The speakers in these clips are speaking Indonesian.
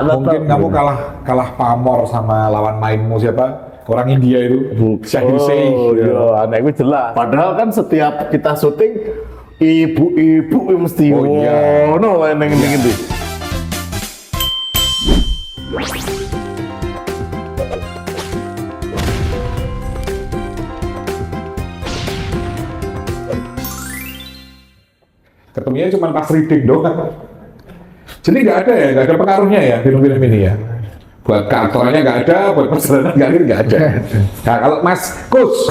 Mungkin kamu kalah pamor sama lawan mainmu siapa? Orang India itu, Shahir Sheikh. Iya, aneh gue jelas. Padahal kan setiap kita syuting, ibu-ibu mesti no neng gini. Ketemunya cuma pas reading doang. Jadi nggak ada pengaruhnya ya film-film ini ya. Buat keaktorannya nggak ada, buat perjalanan nggak ada. Nah kalau Mas Kus,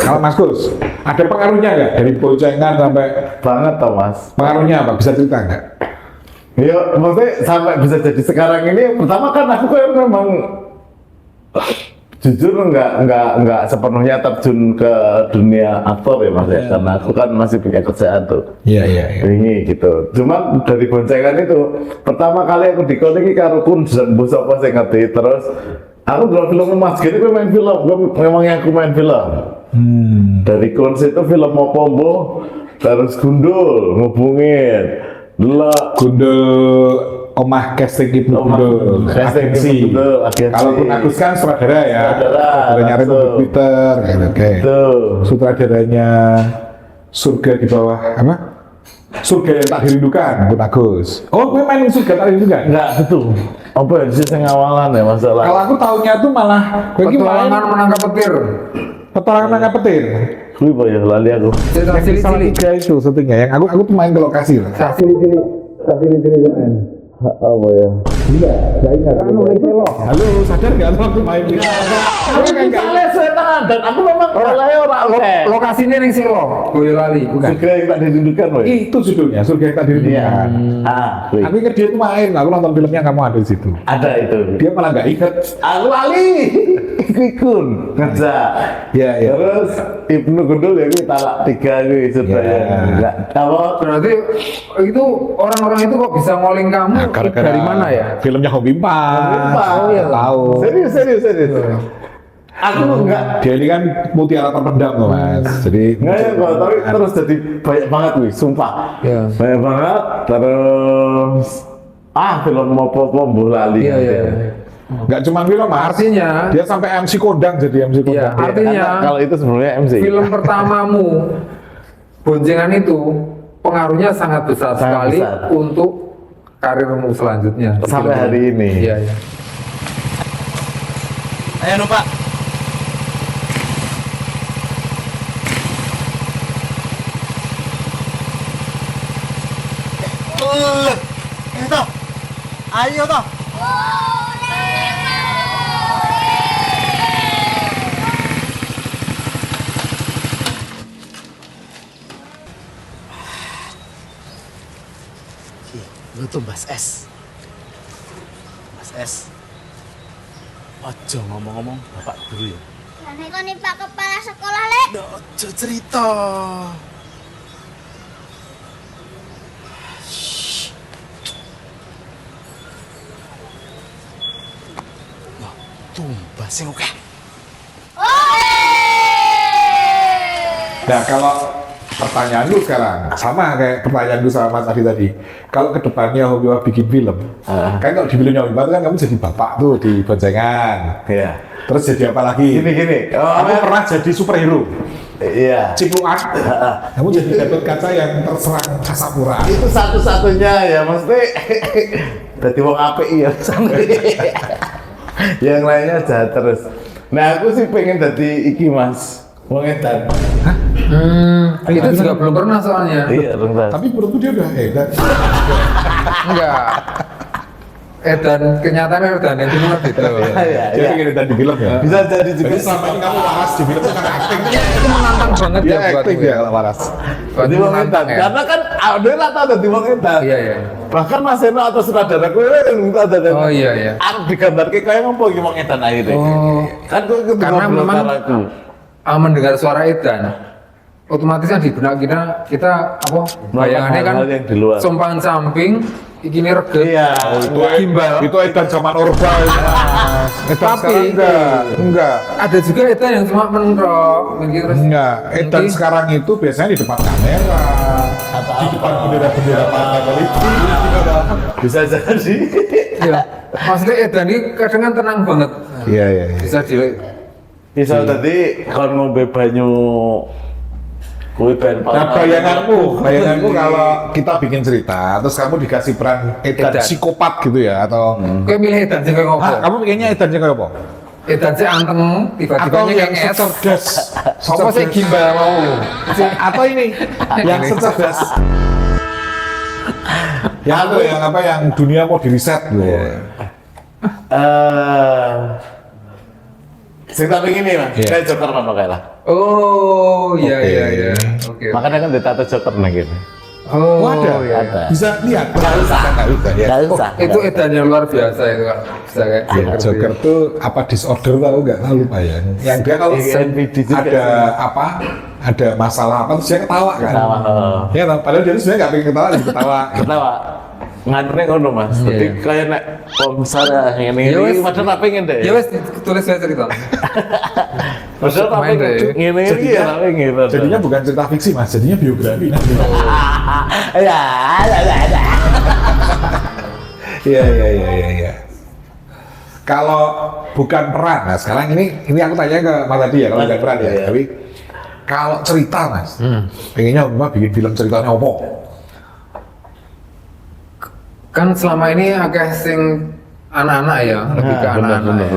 ada pengaruhnya nggak dari boncengan sampai Banget toh Mas. pengaruhnya apa? Bisa cerita nggak? Ya maksudnya sampai bisa jadi sekarang ini. Pertama kan aku kan memang jujur nggak sepenuhnya terjun ke dunia aktor ya Mas ya, karena aku kan masih punya kerjaan tuh. Iya. Ini gitu. Cuma dari boncengan itu pertama kali aku dikoneki karo pun bos apa saya ngerti. Terus aku dalam film Mas Gini gue main film, memang yang aku main film. Dari konsep itu film mau pombo, terus gundul, ngubungin, Gundul Omah Casting Ibnu Gundul agensi. Kalau Pun Agus kan sutradara ya. Sutradaranya Republik Twitter, oke. Sutradaranya Surga di Bawah apa? Surga yang Tak Dirindukan, Pun Agus. Oh, gue main Surga Tak Dirindukan? Enggak, betul. Apa ya sih yang awalan ya masalah? Kalau aku tahunya tuh malah Petualangan menangkap petir. Petualangan menangkap petir. Gue ya lali aku. Cili-cili itu syutingnya. Yang aku tuh main ke lokasi lah. Cili-cili kan. Apa ya? Enggak ingat. Halo, sadar nggak tuh waktu main? Aku misalnya setan dan aku memang orang Lokasinya yang Selo, Boyolali, bukan? Surga yang tak dirindukan, woy. Itu judulnya, Surga yang Tak Dirindukan. Wih. Aku ingat dia tuh main, aku nonton filmnya kamu ada di situ. Ada itu. Dia malah nggak ingat. Aku lali. Ikun ngerja. Ya. Terus Ibnu Gundul ya gue talak 3 gue sudah Ya. enggak. Apa? Berarti itu orang-orang itu kok bisa ngoling kamu dari mana ya? Filmnya Hobi Pas. Oh iya. Tahu. Serius. Aku enggak. Dia ini kan mutiara terpendam loh Mas. Jadi Enggak ya, Pak, tapi terus jadi banyak banget wih, sumpah. Iya. Banyak banget, terus film mau pombo lali. Iya. nggak cuma film Mas. Artinya, Dia sampai MC kondang jadi MC iya, kondang. artinya Kalau itu sebenarnya MC. film pertamamu, Boncengan itu pengaruhnya sangat besar Sangat sekali besar. untuk karirmu selanjutnya. Sampai Film hari ini. Iya. Ayo numpak. Toh. Ayo toh. Lu tuh Mas S. Mas S. Ojo ngomong-ngomong bapak guru ya. Nek kon Pak Kepala Sekolah, Lek. Ojo cerita. Wah, tumbas sing oke. Nah kalau pertanyaan lu sekarang sama kayak pertanyaan lu sama Mas Adi tadi. Kalau kedepannya Hobi Wah bikin film, kan kalau di filmnya Hobi Wah kan kamu jadi bapak tuh di boncengan. Iya. Terus jadi apa lagi? Gini. Kamu pernah jadi superhero. Iya. Cipluan. Kamu jadi Gatot Kaca yang terserang Kasapura. Itu satu-satunya ya, maksudnya berarti wong apik ya. Yang lainnya jahat terus. Nah, aku sih pengen jadi iki Mas, wong edan. Itu juga belum pernah soalnya. Iya, bentar. Tapi menurutku dia udah hebat. Enggak. Dan kenyataannya dan itu cuma gitu. Iya. Dia pengen dan di film ya. Bisa jadi juga. Jadi selama ini kamu waras di film itu kan acting. Itu menantang banget Dia ya buat acting gue. ya kalau waras. Jadi wong edan. Karena kan ada rata ada di wong edan. Iya. Bahkan Mas Eno atau sutradara gue minta ada. Oh iya. Aku digambar kayak ngomong iki wong edan akhirnya. Oh, Kan gue karena memang aku. mendengar suara edan, otomatis kan di benak kita apa bayangannya kan hal-hal yang di luar. sompang samping ini reget Iya. gimbal. Itu edan zaman Orba. Edan Tapi sekarang enggak. ada juga edan yang cuma menrok mikir terus Enggak, edan Mungkin- sekarang itu biasanya di depan kamera, di depan bendera-bendera partai politik. Bisa jadi. Iya. Maksudnya Edan ini kadang kan tenang banget. Iya, iya, iya. Bisa di Bisa tadi kalau ngombe banyu kuwi ben Nah, bayanganku kalau kita bikin cerita, terus kamu dikasih peran Edan Edan. psikopat gitu ya, atau Kayak milih Edan sih kayak ngopo. kamu pengennya Edan kayak apa? Edan sih anteng, tiba-tiba Atau yang nyengeng es. cerdas, Apa sih gimbal mau? atau ini yang cerdas, yang dunia mau diriset gitu. Sing tak pengen nih mas, Iya. kayak Joker mana kayak lah. Oh, iya Oke. iya iya. Oke. Makanya kan ditato Joker nih gitu. Oh, ada, iya. ada. bisa lihat. Nggak usah. Nggak usah, ya. Nggak Oh, usah. itu Edan yang luar biasa itu kan. Bisa kayak Ya, Joker tuh apa disorder tahu nggak, tahu lupa ya. Yang dia kalau NPD juga ada apa, ada masalah apa terus dia ketawa kan. Ketawa. Ya, tahu. Padahal dia tuh sebenarnya nggak pengen ketawa, dia ketawa. Ketawa. Ngantre ngono mas. Jadi Iya. kayak nek komisar Ya ini wes. padahal tak pengen deh. Ya wes tulis saya cerita. Padahal tak main pengen deh. ngene iki ya tak pengen. Jadinya bukan cerita fiksi mas, jadinya biografi. Ya. Iya, iya, iya, iya, iya. Kalau bukan peran, nah sekarang ini aku tanya ke Mas Adi ya, kalau bukan peran ya, Iya. tapi kalau cerita mas, pengennya Mbak bikin film ceritanya apa? Kan selama ini agak sing anak-anak ya, lebih ke anak-anak ya.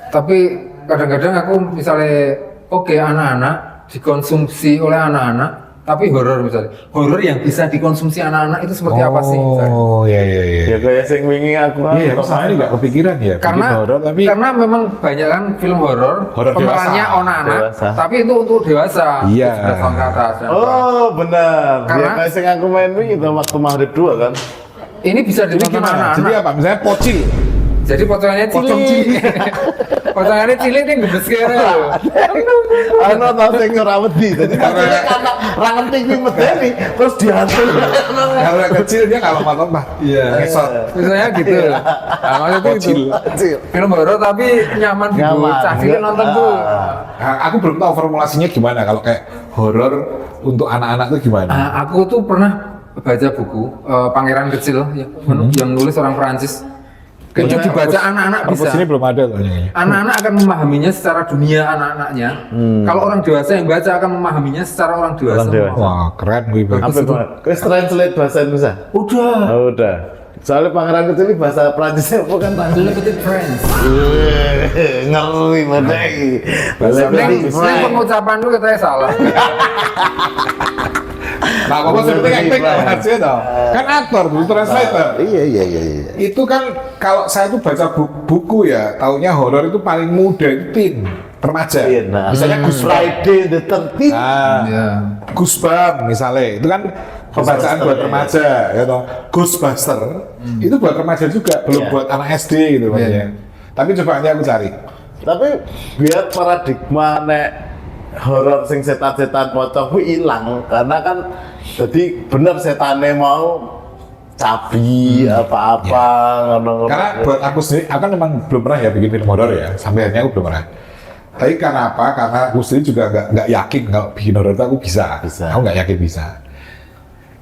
Tapi kadang-kadang aku misalnya oke anak-anak dikonsumsi oleh anak-anak, tapi horor misalnya, horor yang bisa dikonsumsi anak-anak itu seperti apa sih? misalnya? Oh, iya, iya, iya. Ya kayak sing wingi aku Iya, sama ini nggak kepikiran ya, bikin Karena horor, tapi karena memang banyak kan film horor Horor pemerannya dewasa. anak-anak, Dewasa. tapi itu untuk dewasa. Iya. 11 tahun ke atas. Oh benar. Karena- Ya kayak sing aku main wingi itu waktu Maghrib 2 kan. Ini bisa jadi ditonton gimana? anak-anak. Jadi apa? Misalnya pocil. Jadi potongannya Potong cilik. Potongannya cilik nih gebes kere lho. Ana tau sing ora wedi. Jadi karena ra ngerti kuwi medeni terus diatur. Kalau yang kecil dia kalau malam mah, ngesot. Misalnya gitu. Nah, maksudnya Pocil. itu. Film horor tapi nyaman gitu. Nyaman. Cah cilik nonton tuh. Nah, aku belum tahu formulasinya gimana. Kalau kayak horor untuk anak-anak tuh gimana? Aku tuh pernah baca buku Pangeran Kecil yang nulis orang Prancis. Itu dibaca anak-anak bisa. Perpus ini belum ada loh kayaknya. Anak-anak akan memahaminya secara dunia anak-anaknya. Kalau orang dewasa yang baca akan memahaminya secara orang dewasa. Orang dewasa. Wah, keren gue. Apa itu? Wis translate bahasa Indonesia? Udah. Oh, udah. Soalnya Pangeran Kecil ini bahasa Prancisnya apa kan tadi? Limited friends. Ngeri medeni. Neng pengucapan lu katanya salah. Nah, apa seperti acting harusnya dong. Kan aktor, bukan translator. Iya. Itu kan kalau saya tuh baca buku ya, taunya horor itu paling muda itu teen, remaja. Nah, Misalnya Gus Friday the 13th. Nah, Iya. Goosebumps misalnya, itu kan pembacaan buat remaja, ya toh. Ghostbuster itu buat remaja juga, belum Iya. buat anak SD gitu maksudnya. Tapi coba nanti aku cari. Tapi biar paradigma nek horor sing setan-setan pocong kuwi ilang karena kan jadi bener setane mau cabi apa-apa ngono-ngono. Karena buat aku sendiri, aku kan memang belum pernah ya bikin film horor ya, sampai akhirnya aku belum pernah. Tapi karena apa? Karena aku sendiri juga nggak yakin kalau bikin horor itu aku bisa. Bisa. Aku nggak yakin bisa.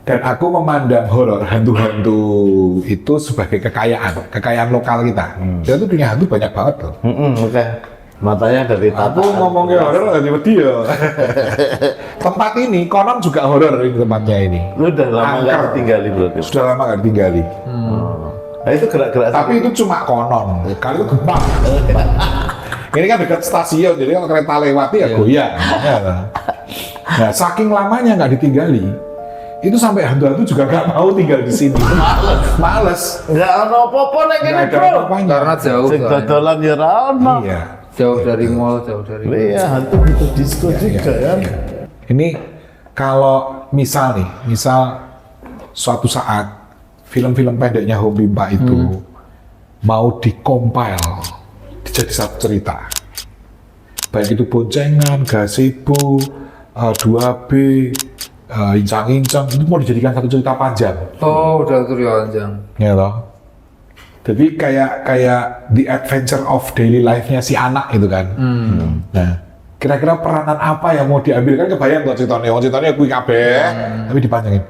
Dan aku memandang horor hantu-hantu itu sebagai kekayaan lokal kita. Kita tuh punya hantu banyak banget loh. Oke. Matanya dari Aku tataan. ngomongnya horor dari wedi ya. Tempat ini konon juga horor ini tempatnya ini. Lu udah lama nggak Angker. ditinggali berarti. Sudah lama nggak ditinggali. Nah itu gerak-gerak. Tapi itu cuma konon. Kali itu gempa. Ini kan dekat stasiun, jadi kalau kereta lewati ya goyang. Ya, nah, saking lamanya nggak ditinggali, itu sampai hantu-hantu juga nggak mau tinggal di sini. Males. nggak ada apa-apa nek kene Nggak ada bro. apa-apanya. Karena jauh Sing soalnya. dodolan ya ra ono. Iya. Jauh dari mall, jauh dari Iya, hantu butuh disco juga kan. Ini kalau misal suatu saat film-film pendeknya Home Pimpa itu mau dikompil jadi satu cerita, baik itu boncengan, gazebo, 2B, incang-incang, itu mau dijadikan satu cerita panjang, Oh, udah tuh panjang. ya loh. Jadi kayak The Adventure of Daily Life-nya si anak itu kan. Nah, kira-kira peranan apa yang mau diambil kan kebayang tuh ceritanya, ceritanya kui kabeh, tapi dipanjangin.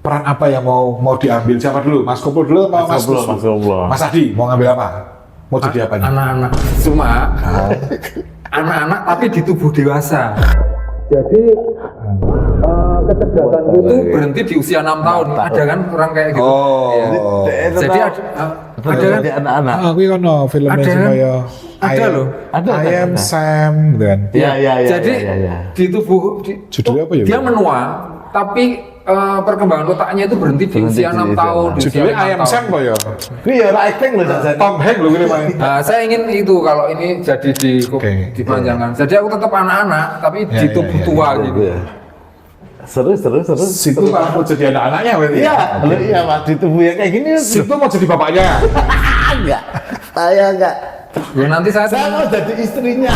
peran apa yang mau diambil? Siapa dulu? Mas Koplo dulu atau Mas Koplo, Kuswo? Mas Koplo. Mas Adi mau ngambil apa? Mau jadi apa nih? Anak-anak. Cuma anak-anak tapi di tubuh dewasa. Jadi kecerdasan itu berhenti di usia 6 tahun. Ada kan orang kayak gitu. Oh. Jadi ada kan anak-anak. Ah, aku kan filmnya Ada kan? supaya Ada loh. I am Sam, gitu kan. Iya. Jadi di tubuh Judulnya apa ya? dia menua, tapi perkembangan otaknya itu berhenti di usia 6 tahun. di usia Judulnya 6 I am tahun. Sam kok ya. Iya, acting loh Cak. Tom Hanks loh ini main. Nah, saya ingin itu kalau ini jadi Oke. dipanjangkan. Jadi aku tetap anak-anak, tapi Ya, di ya, tubuh ya, tua ya. gitu. Seru. Situ mau jadi anak-anaknya berarti. Iya, iya Mas, di tubuh yang kayak gini. Situ mau jadi bapaknya. Enggak. Saya enggak. Ya nanti saya Saya mau jadi istrinya.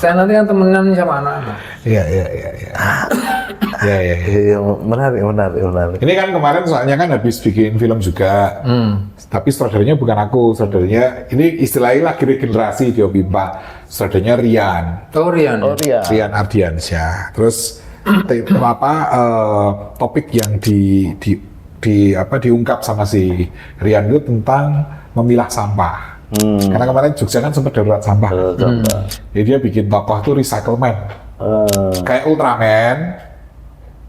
nanti kan temenan sama anak-anak. Iya. Iya, menarik. Ini kan kemarin soalnya kan habis bikin film juga. Tapi sutradaranya bukan aku, sutradaranya ini istilahnya lagi regenerasi di Opimpa. Sutradaranya Rian. Oh Rian. Iya. Rian Ardiansyah. Terus topik yang diungkap sama si Rian itu tentang memilah sampah. Karena kemarin Jogja kan sempat darurat sampah. Jadi dia bikin tokoh itu recycleman. Kayak Ultraman.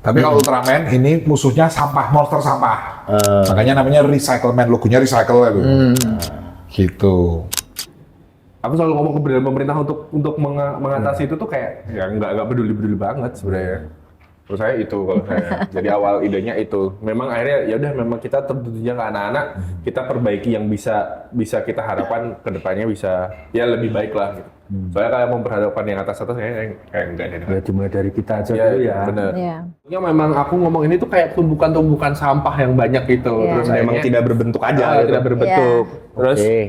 Tapi kalau Ultraman ini musuhnya sampah, monster sampah. Makanya namanya recycleman, logonya recycle ya. Gitu. Aku selalu ngomong ke pemerintah untuk mengatasi itu tuh kayak ya nggak peduli banget sebenarnya. Terus saya itu kalau saya. Jadi awal idenya itu. Memang akhirnya ya udah memang kita tentunya ke anak-anak kita perbaiki yang bisa kita harapkan ke depannya bisa ya lebih baik lah gitu. Soalnya kalau memperhadapkan yang atas kayak enggak deh. Ya cuma dari kita aja Ya, dulu ya. bener. Iya. Ya memang aku ngomong ini tuh kayak tumpukan-tumpukan sampah yang banyak gitu. Iya. Terus Memang akhirnya- tidak berbentuk aja. gitu. tidak berbentuk. Terus Oke.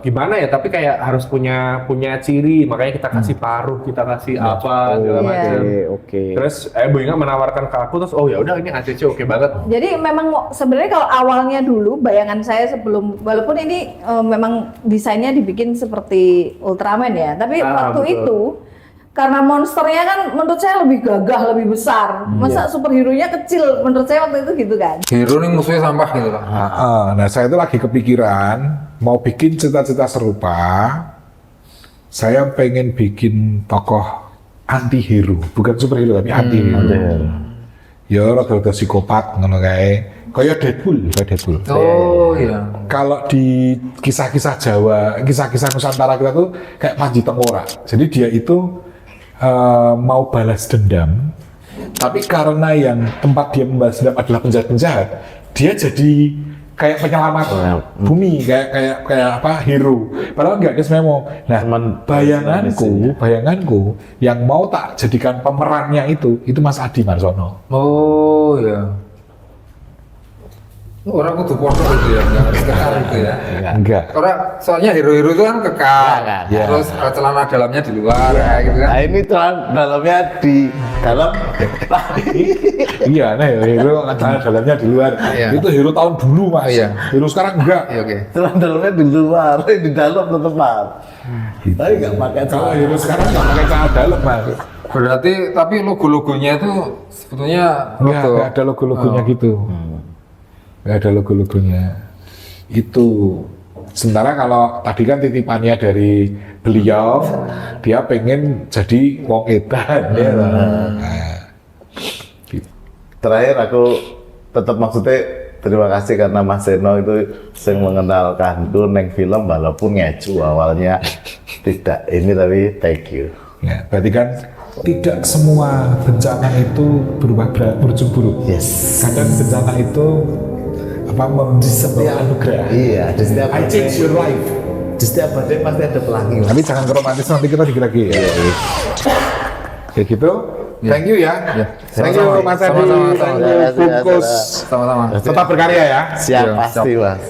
gimana ya? Tapi kayak harus punya ciri. Makanya kita kasih paruh, kita kasih apa segala Iya. macam. Oke. Terus Bu Inga menawarkan ke aku terus oh ya udah ini ACC oke banget. Jadi memang sebenarnya kalau awalnya dulu bayangan saya sebelum walaupun ini memang desainnya dibikin seperti Ultraman ya, tapi waktu betul. itu karena monsternya kan menurut saya lebih gagah, lebih besar. Masa superhero-nya kecil menurut saya waktu itu gitu kan. Hero nih musuhnya sampah gitu lah. Nah, saya itu lagi kepikiran mau bikin cita-cita serupa. Saya pengen bikin tokoh anti-hero, bukan superhero tapi anti-hero. Ya rada-rada psikopat ngono kae. Kayak Deadpool. Oh iya. Kalau di kisah-kisah Jawa, kisah-kisah Nusantara kita tuh kayak Panji Tengkorak. Jadi dia itu mau balas dendam, tapi karena yang tempat dia membalas dendam adalah penjahat-penjahat, dia jadi kayak penyelamat bumi, kayak apa hero. Padahal enggak, dia sebenarnya mau. Nah, bayanganku yang mau tak jadikan pemerannya itu Mas Adi Marsono. Oh iya. Orang kudu podo gitu ya, nggak harus kekar gitu ya. Enggak. Orang soalnya hero-hero itu kan kekar, Iya. terus celana dalamnya di luar kayak gitu kan. Nah, ini celana dalamnya di dalam. Iya, nah hero celana dalamnya di luar. Iya. Itu hero tahun dulu, Mas. Iya. Hero sekarang enggak. Iya oke. Celana dalamnya di luar, di dalam teman. Tapi nggak pakai Kalau celana. hero sekarang nggak pakai celana dalam, Mas. Berarti tapi logo-logonya itu sebetulnya Nggak ada logo-logonya gitu. Nggak ada logo-logonya. Itu. Sementara kalau tadi kan titipannya dari beliau, dia pengen jadi wong edan. Ya. Nah, Terakhir aku tetap maksudnya terima kasih karena Mas Seno itu yang mengenalkanku neng film walaupun ngeju awalnya tidak ini tapi thank you. ya, berarti kan tidak semua bencana itu berujung buruk. Yes. Kadang bencana itu memberi sebuah anugerah. Iya, di setiap I change your life. di setiap badai pasti ada pelangi. Tapi jangan romantis, nanti kita dikit lagi. Kayak gitu. Thank you ya. Thank you Mas Adi. Sama-sama. Thank you Bungkus. Sama-sama. Tetap berkarya ya. Siap pasti Mas.